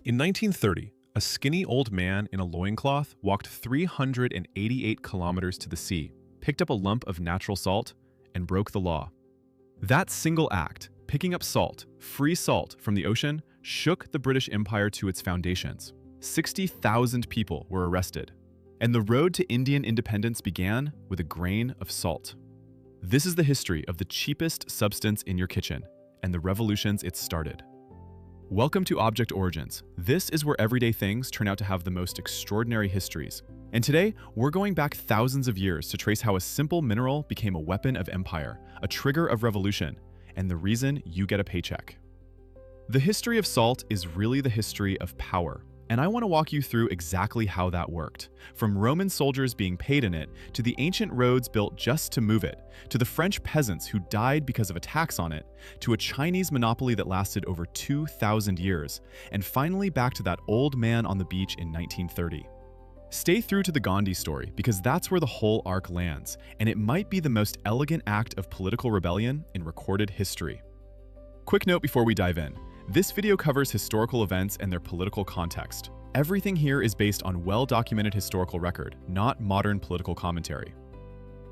In 1930, a skinny old man in a loincloth walked 388 kilometers to the sea, picked up a lump of natural salt, and broke the law. That single act, picking up salt, free salt from the ocean, shook the British Empire to its foundations. 60,000 people were arrested, and the road to Indian independence began with a grain of salt. This is the history of the cheapest substance in your kitchen and the revolutions it started. Welcome to Object Origins. This is where everyday things turn out to have the most extraordinary histories. And today, we're going back thousands of years to trace how a simple mineral became a weapon of empire, a trigger of revolution, and the reason you get a paycheck. The history of salt is really the history of power, and I want to walk you through exactly how that worked. From Roman soldiers being paid in it, to the ancient roads built just to move it, to the French peasants who died because of a tax on it, to a Chinese monopoly that lasted over 2,000 years, and finally back to that old man on the beach in 1930. Stay through to the Gandhi story, because that's where the whole arc lands, and it might be the most elegant act of political rebellion in recorded history. Quick note before we dive in. This video covers historical events and their political context. Everything here is based on well-documented historical record, not modern political commentary.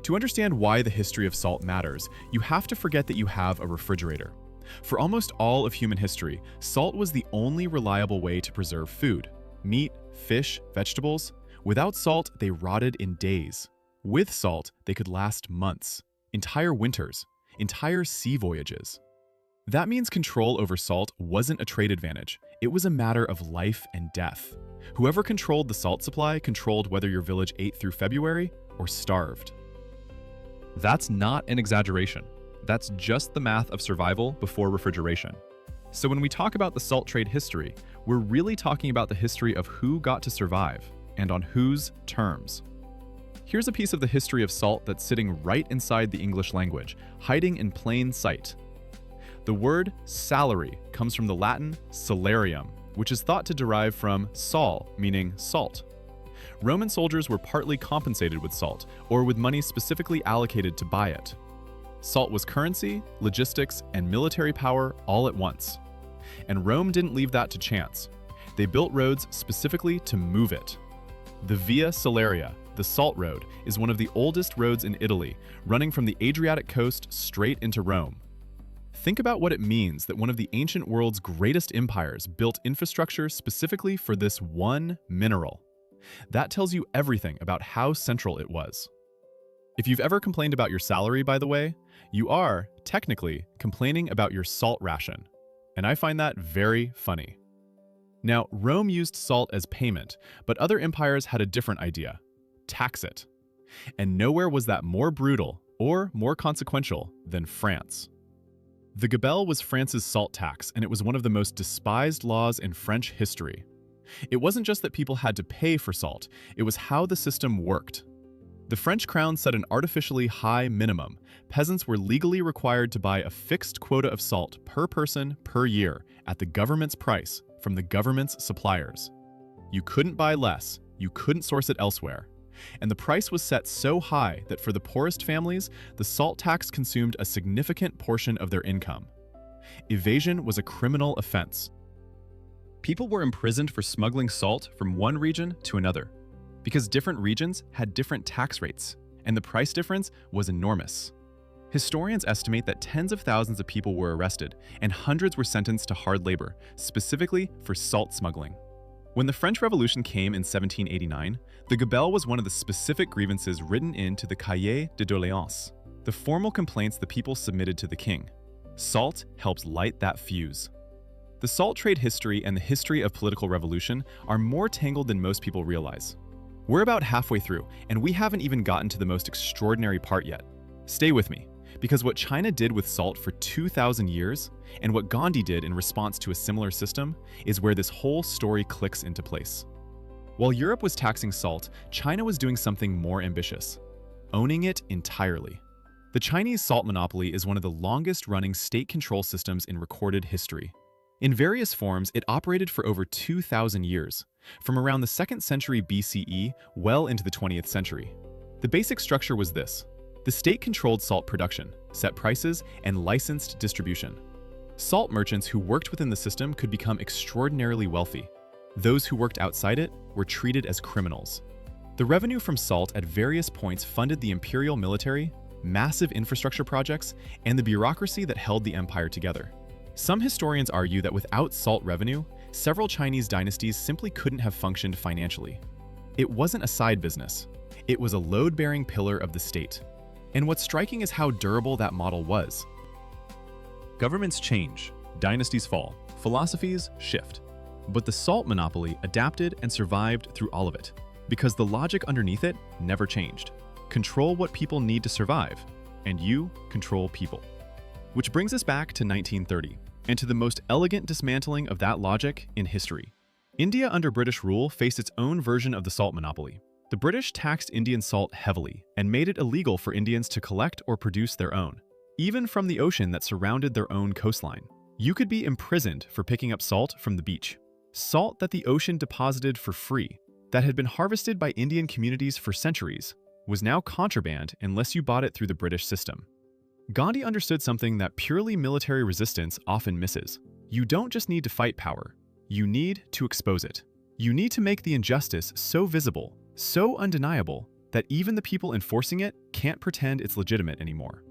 To understand why the history of salt matters, you have to forget that you have a refrigerator. For almost all of human history, salt was the only reliable way to preserve food. Meat, fish, vegetables. Without salt, they rotted in days. With salt, they could last months, entire winters, entire sea voyages. That means control over salt wasn't a trade advantage. It was a matter of life and death. Whoever controlled the salt supply controlled whether your village ate through February or starved. That's not an exaggeration. That's just the math of survival before refrigeration. So when we talk about the salt trade history, we're really talking about the history of who got to survive and on whose terms. Here's a piece of the history of salt that's sitting right inside the English language, hiding in plain sight. The word salary comes from the Latin salarium, which is thought to derive from sal, meaning salt. Roman soldiers were partly compensated with salt, or with money specifically allocated to buy it. Salt was currency, logistics, and military power all at once. And Rome didn't leave that to chance. They built roads specifically to move it. The Via Salaria, the Salt Road, is one of the oldest roads in Italy, running from the Adriatic coast straight into Rome. Think about what it means that one of the ancient world's greatest empires built infrastructure specifically for this one mineral. That tells you everything about how central it was. If you've ever complained about your salary, by the way, you are, technically, complaining about your salt ration. And I find that very funny. Now, Rome used salt as payment, but other empires had a different idea: tax it. And nowhere was that more brutal or more consequential than France. The Gabelle was France's salt tax, and it was one of the most despised laws in French history. It wasn't just that people had to pay for salt, it was how the system worked. The French crown set an artificially high minimum. Peasants were legally required to buy a fixed quota of salt per person per year at the government's price from the government's suppliers. You couldn't buy less, you couldn't source it elsewhere. And the price was set so high that for the poorest families, the salt tax consumed a significant portion of their income. Evasion was a criminal offense. People were imprisoned for smuggling salt from one region to another, because different regions had different tax rates, and the price difference was enormous. Historians estimate that tens of thousands of people were arrested, and hundreds were sentenced to hard labor, specifically for salt smuggling. When the French Revolution came in 1789, the Gabelle was one of the specific grievances written into the Cahiers de doléances, the formal complaints the people submitted to the king. Salt helps light that fuse. The salt trade history and the history of political revolution are more tangled than most people realize. We're about halfway through, and we haven't even gotten to the most extraordinary part yet. Stay with me, because what China did with salt for 2,000 years, and what Gandhi did in response to a similar system, is where this whole story clicks into place. While Europe was taxing salt, China was doing something more ambitious: owning it entirely. The Chinese salt monopoly is one of the longest-running state control systems in recorded history. In various forms, it operated for over 2,000 years, from around the 2nd century BCE well into the 20th century. The basic structure was this: the state controlled salt production, set prices, and licensed distribution. Salt merchants who worked within the system could become extraordinarily wealthy. Those who worked outside it were treated as criminals. The revenue from salt at various points funded the imperial military, massive infrastructure projects, and the bureaucracy that held the empire together. Some historians argue that without salt revenue, several Chinese dynasties simply couldn't have functioned financially. It wasn't a side business. It was a load-bearing pillar of the state. And what's striking is how durable that model was. Governments change, dynasties fall, philosophies shift. But the salt monopoly adapted and survived through all of it, because the logic underneath it never changed. Control what people need to survive, and you control people. Which brings us back to 1930, and to the most elegant dismantling of that logic in history. India under British rule faced its own version of the salt monopoly. The British taxed Indian salt heavily and made it illegal for Indians to collect or produce their own, even from the ocean that surrounded their own coastline. You could be imprisoned for picking up salt from the beach. Salt that the ocean deposited for free, that had been harvested by Indian communities for centuries, was now contraband unless you bought it through the British system. Gandhi understood something that purely military resistance often misses. You don't just need to fight power, you need to expose it. You need to make the injustice so visible, so undeniable, that even the people enforcing it can't pretend it's legitimate anymore.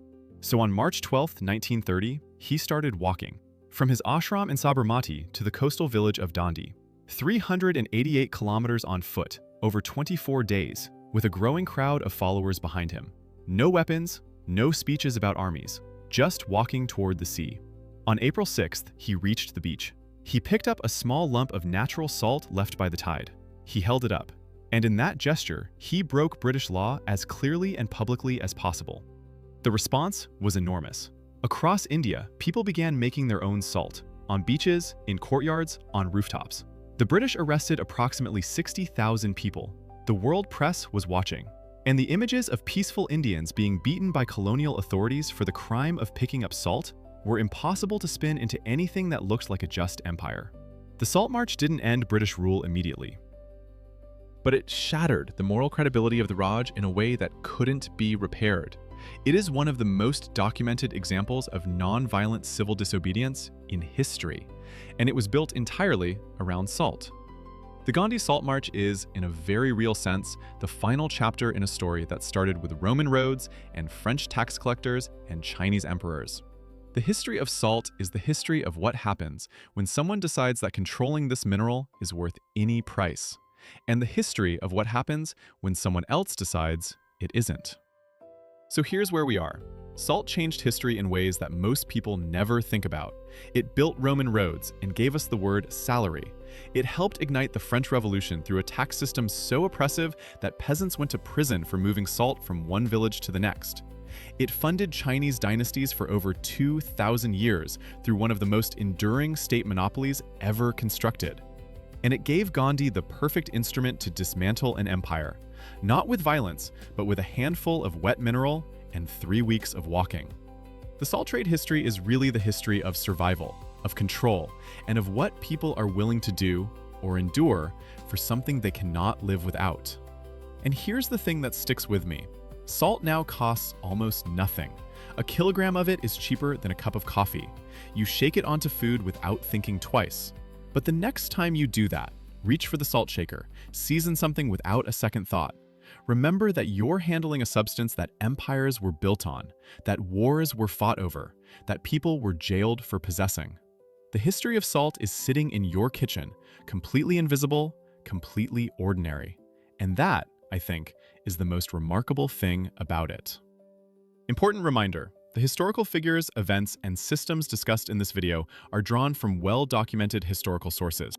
So on March 12, 1930, he started walking. From his ashram in Sabarmati to the coastal village of Dandi, 388 kilometers on foot, over 24 days, with a growing crowd of followers behind him. No weapons, no speeches about armies, just walking toward the sea. On April 6th, he reached the beach. He picked up a small lump of natural salt left by the tide. He held it up, and in that gesture, he broke British law as clearly and publicly as possible. The response was enormous. Across India, people began making their own salt, on beaches, in courtyards, on rooftops. The British arrested approximately 60,000 people. The world press was watching, and the images of peaceful Indians being beaten by colonial authorities for the crime of picking up salt were impossible to spin into anything that looked like a just empire. The Salt March didn't end British rule immediately, but it shattered the moral credibility of the Raj in a way that couldn't be repaired. It is one of the most documented examples of non-violent civil disobedience in history, and it was built entirely around salt. The Gandhi Salt March is, in a very real sense, the final chapter in a story that started with Roman roads and French tax collectors and Chinese emperors. The history of salt is the history of what happens when someone decides that controlling this mineral is worth any price, and the history of what happens when someone else decides it isn't. So here's where we are. Salt changed history in ways that most people never think about. It built Roman roads and gave us the word salary. It helped ignite the French Revolution through a tax system so oppressive that peasants went to prison for moving salt from one village to the next. It funded Chinese dynasties for over 2,000 years through one of the most enduring state monopolies ever constructed. And it gave Gandhi the perfect instrument to dismantle an empire, not with violence, but with a handful of wet mineral and 3 weeks of walking. The salt trade history is really the history of survival, of control, and of what people are willing to do or endure for something they cannot live without. And here's the thing that sticks with me. Salt now costs almost nothing. A kilogram of it is cheaper than a cup of coffee. You shake it onto food without thinking twice. But the next time you do that, reach for the salt shaker, season something without a second thought. Remember that you're handling a substance that empires were built on, that wars were fought over, that people were jailed for possessing. The history of salt is sitting in your kitchen, completely invisible, completely ordinary. And that, I think, is the most remarkable thing about it. Important reminder, the historical figures, events, and systems discussed in this video are drawn from well-documented historical sources.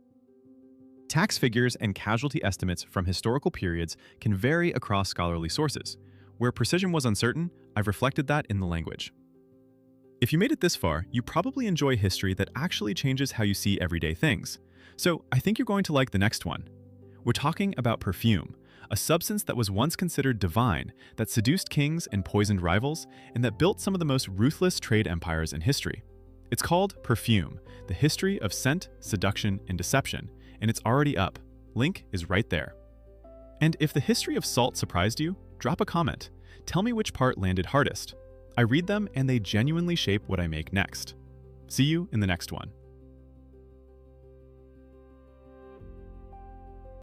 Tax figures and casualty estimates from historical periods can vary across scholarly sources. Where precision was uncertain, I've reflected that in the language. If you made it this far, you probably enjoy history that actually changes how you see everyday things. So I think you're going to like the next one. We're talking about perfume, a substance that was once considered divine, that seduced kings and poisoned rivals, and that built some of the most ruthless trade empires in history. It's called Perfume, the history of scent, seduction, and deception, and it's already up. Link is right there. And if the history of salt surprised you, drop a comment. Tell me which part landed hardest. I read them and they genuinely shape what I make next. See you in the next one.